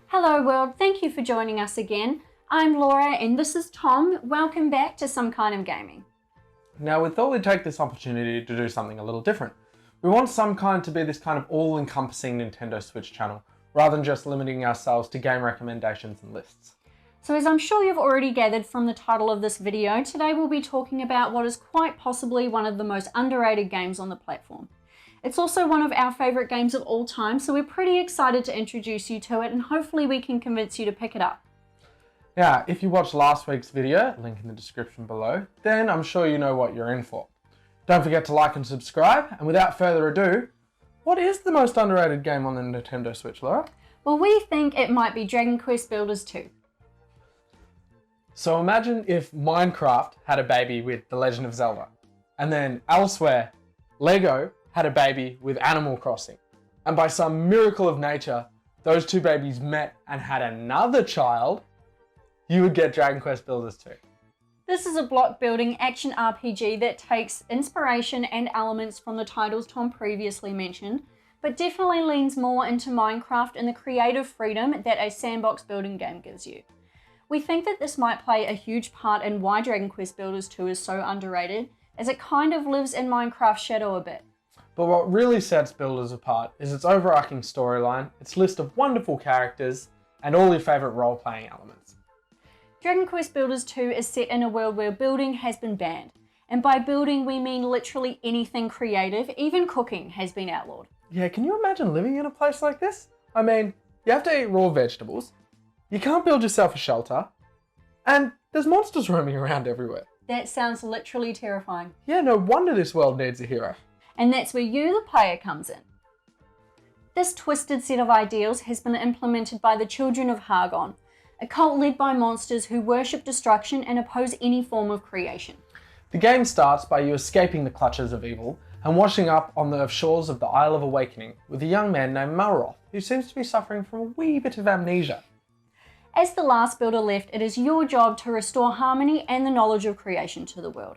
Hello world, thank you for joining us again. I'm Laura and this is Tom. Welcome back to Some Kind of Gaming. Now we thought we'd take this opportunity to do something a little different. We want Some Kind to be this kind of all-encompassing Nintendo Switch channel, rather than just limiting ourselves to game recommendations and lists. So as I'm sure you've already gathered from the title of this video, today we'll be talking about what is quite possibly one of the most underrated games on the platform. It's also one of our favourite games of all time, so we're pretty excited to introduce you to it and hopefully we can convince you to pick it up. Now, if you watched last week's video, link in the description below, then I'm sure you know what you're in for. Don't forget to like and subscribe, and without further ado, what is the most underrated game on the Nintendo Switch, Laura? Well, we think it might be Dragon Quest Builders 2. So imagine if Minecraft had a baby with The Legend of Zelda, and then elsewhere, Lego had a baby with Animal Crossing. And by some miracle of nature, those two babies met and had another child, you would get Dragon Quest Builders 2. This is a block building action RPG that takes inspiration and elements from the titles Tom previously mentioned, but definitely leans more into Minecraft and the creative freedom that a sandbox building game gives you. We think that this might play a huge part in why Dragon Quest Builders 2 is so underrated, as it kind of lives in Minecraft's shadow a bit. But what really sets Builders apart is its overarching storyline, its list of wonderful characters, and all your favourite role-playing elements. Dragon Quest Builders 2 is set in a world where building has been banned. And by building, we mean literally anything creative, even cooking has been outlawed. Yeah, can you imagine living in a place like this? I mean, you have to eat raw vegetables, you can't build yourself a shelter, and there's monsters roaming around everywhere. That sounds literally terrifying. Yeah, no wonder this world needs a hero. And that's where you, the player, comes in. This twisted set of ideals has been implemented by the Children of Hargon, a cult led by monsters who worship destruction and oppose any form of creation. The game starts by you escaping the clutches of evil and washing up on the shores of the Isle of Awakening with a young man named Malroth, who seems to be suffering from a wee bit of amnesia. As the last builder left, it is your job to restore harmony and the knowledge of creation to the world.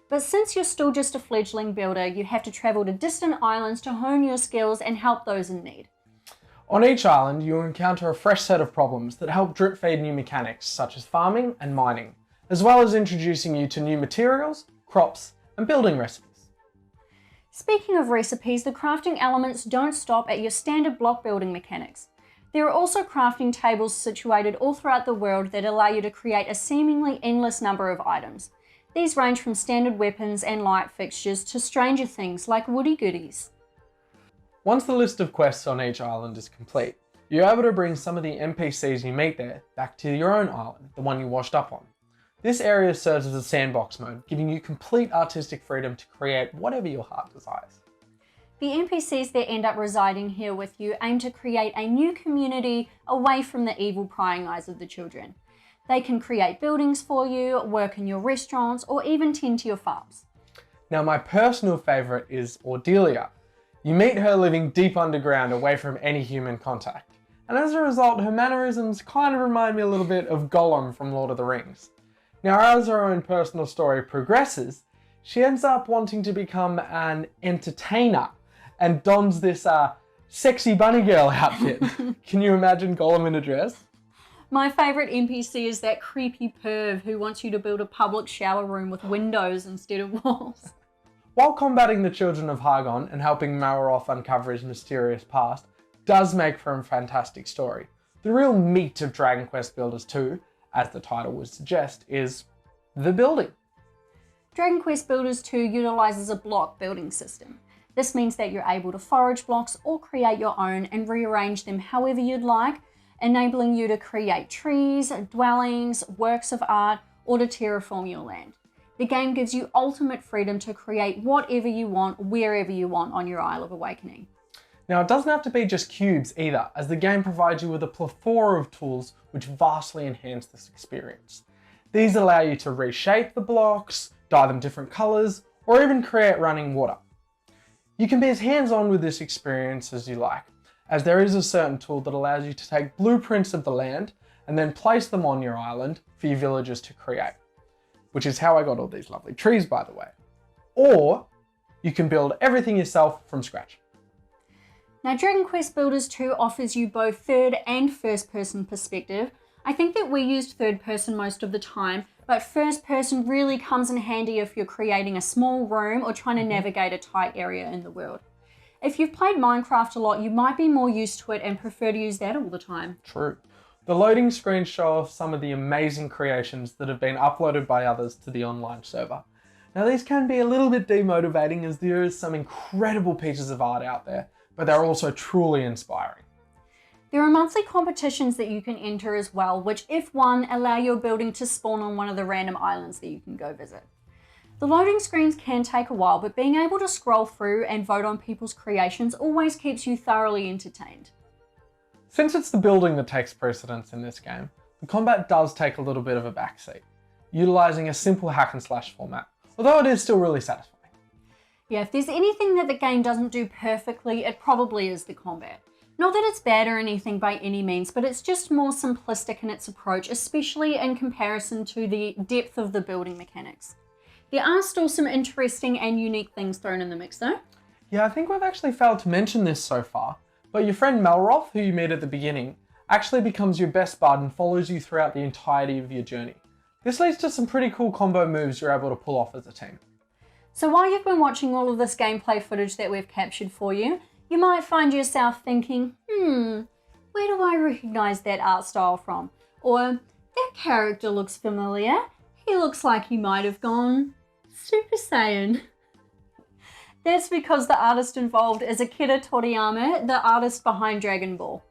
But since you're still just a fledgling builder, you have to travel to distant islands to hone your skills and help those in need. On each island, you'll encounter a fresh set of problems that help drip feed new mechanics such as farming and mining, as well as introducing you to new materials, crops, and building recipes. Speaking of recipes, the crafting elements don't stop at your standard block building mechanics. There are also crafting tables situated all throughout the world that allow you to create a seemingly endless number of items. These range from standard weapons and light fixtures to stranger things like woody goodies. Once the list of quests on each island is complete, you're able to bring some of the NPCs you meet there back to your own island, the one you washed up on. This area serves as a sandbox mode, giving you complete artistic freedom to create whatever your heart desires. The NPCs that end up residing here with you aim to create a new community away from the evil prying eyes of the children. They can create buildings for you, work in your restaurants, or even tend to your farms. Now my personal favourite is Ordelia. You meet her living deep underground away from any human contact. And as a result, her mannerisms kind of remind me a little bit of Gollum from Lord of the Rings. Now as her own personal story progresses, she ends up wanting to become an entertainer and dons this sexy bunny girl outfit. Can you imagine Gollum in a dress? My favourite NPC is that creepy perv who wants you to build a public shower room with windows instead of walls. While combating the Children of Hargon and helping Malroth uncover his mysterious past does make for a fantastic story, the real meat of Dragon Quest Builders 2, as the title would suggest, is the building. Dragon Quest Builders 2 utilises a block building system. This means that you're able to forage blocks or create your own and rearrange them however you'd like, enabling you to create trees, dwellings, works of art, or to terraform your land. The game gives you ultimate freedom to create whatever you want, wherever you want on your Isle of Awakening. Now it doesn't have to be just cubes either, as the game provides you with a plethora of tools which vastly enhance this experience. These allow you to reshape the blocks, dye them different colours, or even create running water. You can be as hands-on with this experience as you like, as there is a certain tool that allows you to take blueprints of the land and then place them on your island for your villagers to create, which is how I got all these lovely trees, by the way. Or you can build everything yourself from scratch. Now, Dragon Quest Builders 2 offers you both third and first person perspective. I think that we used third person most of the time, but first person really comes in handy if you're creating a small room or trying to navigate a tight area in the world. If you've played Minecraft a lot, you might be more used to it and prefer to use that all the time. True. The loading screens show off some of the amazing creations that have been uploaded by others to the online server. Now, these can be a little bit demotivating as there is some incredible pieces of art out there, but they're also truly inspiring. There are monthly competitions that you can enter as well, which if won, allow your building to spawn on one of the random islands that you can go visit. The loading screens can take a while, but being able to scroll through and vote on people's creations always keeps you thoroughly entertained. Since it's the building that takes precedence in this game, the combat does take a little bit of a backseat, utilising a simple hack and slash format, although it is still really satisfying. Yeah, if there's anything that the game doesn't do perfectly, it probably is the combat. Not that it's bad or anything by any means, but it's just more simplistic in its approach, especially in comparison to the depth of the building mechanics. There are still some interesting and unique things thrown in the mix though. Yeah, I think we've actually failed to mention this so far, but your friend Melroth, who you meet at the beginning, actually becomes your best bud and follows you throughout the entirety of your journey. This leads to some pretty cool combo moves you're able to pull off as a team. So while you've been watching all of this gameplay footage that we've captured for you, you might find yourself thinking, where do I recognise that art style from? Or, that character looks familiar. He looks like he might have gone Super Saiyan. That's because the artist involved is Akira Toriyama, the artist behind Dragon Ball.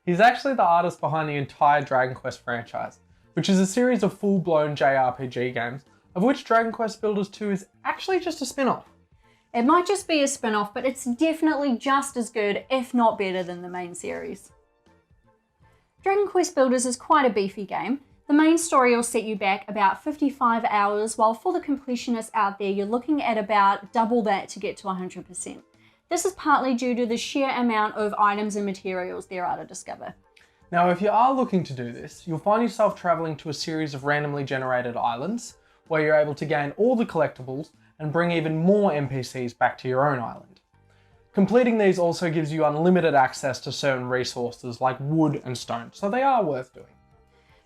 He's actually the artist behind the entire Dragon Quest franchise, which is a series of full-blown JRPG games, of which Dragon Quest Builders 2 is actually just a spin-off. It might just be a spin-off, but it's definitely just as good, if not better, than the main series. Dragon Quest Builders is quite a beefy game. The main story will set you back about 55 hours, while for the completionists out there, you're looking at about double that to get to 100%. This is partly due to the sheer amount of items and materials there are to discover. Now, if you are looking to do this, you'll find yourself traveling to a series of randomly generated islands, where you're able to gain all the collectibles and bring even more NPCs back to your own island. Completing these also gives you unlimited access to certain resources like wood and stone, so they are worth doing.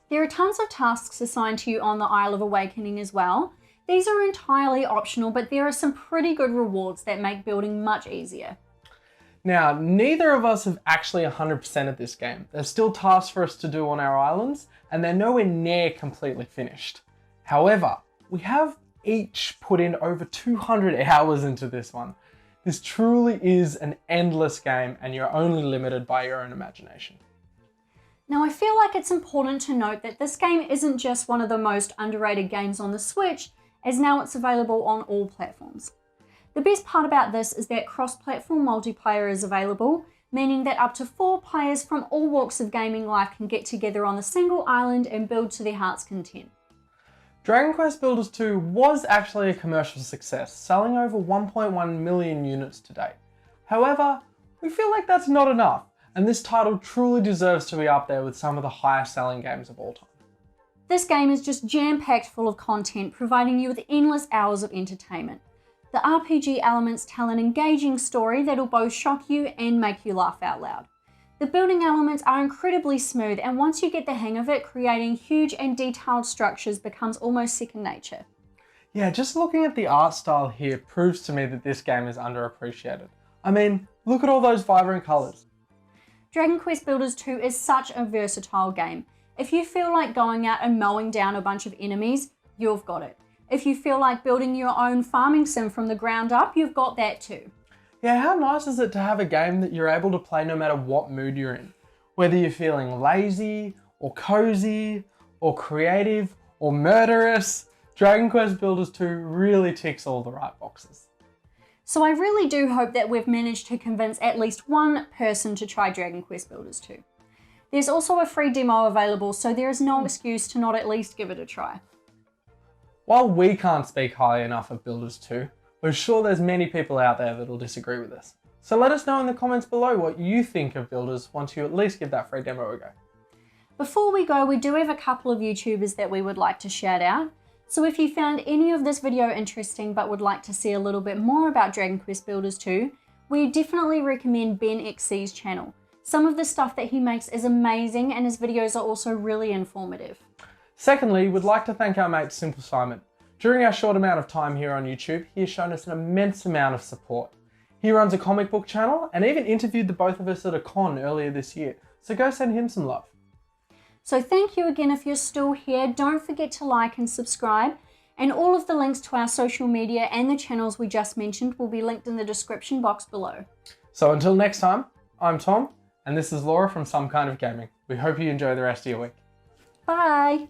There are tons of tasks assigned to you on the Isle of Awakening as well. These are entirely optional, but there are some pretty good rewards that make building much easier. Now, neither of us have actually 100%ed this game. There's still tasks for us to do on our islands, and they're nowhere near completely finished. However, we have each put in over 200 hours into this one. This truly is an endless game, and you're only limited by your own imagination. Now, I feel like it's important to note that this game isn't just one of the most underrated games on the Switch, as now it's available on all platforms. The best part about this is that cross-platform multiplayer is available, meaning that up to 4 players from all walks of gaming life can get together on a single island and build to their heart's content. Dragon Quest Builders 2 was actually a commercial success, selling over 1.1 million units to date. However, we feel like that's not enough, and this title truly deserves to be up there with some of the highest selling games of all time. This game is just jam-packed full of content, providing you with endless hours of entertainment. The RPG elements tell an engaging story that'll both shock you and make you laugh out loud. The building elements are incredibly smooth, and once you get the hang of it, creating huge and detailed structures becomes almost second nature. Yeah, just looking at the art style here proves to me that this game is underappreciated. I mean, look at all those vibrant colours. Dragon Quest Builders 2 is such a versatile game. If you feel like going out and mowing down a bunch of enemies, you've got it. If you feel like building your own farming sim from the ground up, you've got that too. Yeah, how nice is it to have a game that you're able to play no matter what mood you're in? Whether you're feeling lazy, or cozy, or creative, or murderous, Dragon Quest Builders 2 really ticks all the right boxes. So I really do hope that we've managed to convince at least one person to try Dragon Quest Builders 2. There's also a free demo available, so there is no excuse to not at least give it a try. While we can't speak highly enough of Builders 2, we're sure there's many people out there that'll disagree with us. So let us know in the comments below what you think of Builders once you at least give that free demo a go. Before we go, we do have a couple of YouTubers that we would like to shout out. So if you found any of this video interesting but would like to see a little bit more about Dragon Quest Builders 2, we definitely recommend BenXC's channel. Some of the stuff that he makes is amazing and his videos are also really informative. Secondly, we'd like to thank our mate SimpleSimon. During our short amount of time here on YouTube, he has shown us an immense amount of support. He runs a comic book channel and even interviewed the both of us at a con earlier this year, so go send him some love. So thank you again if you're still here. Don't forget to like and subscribe. And all of the links to our social media and the channels we just mentioned will be linked in the description box below. So until next time, I'm Tom, and this is Laura from Some Kind of Gaming. We hope you enjoy the rest of your week. Bye!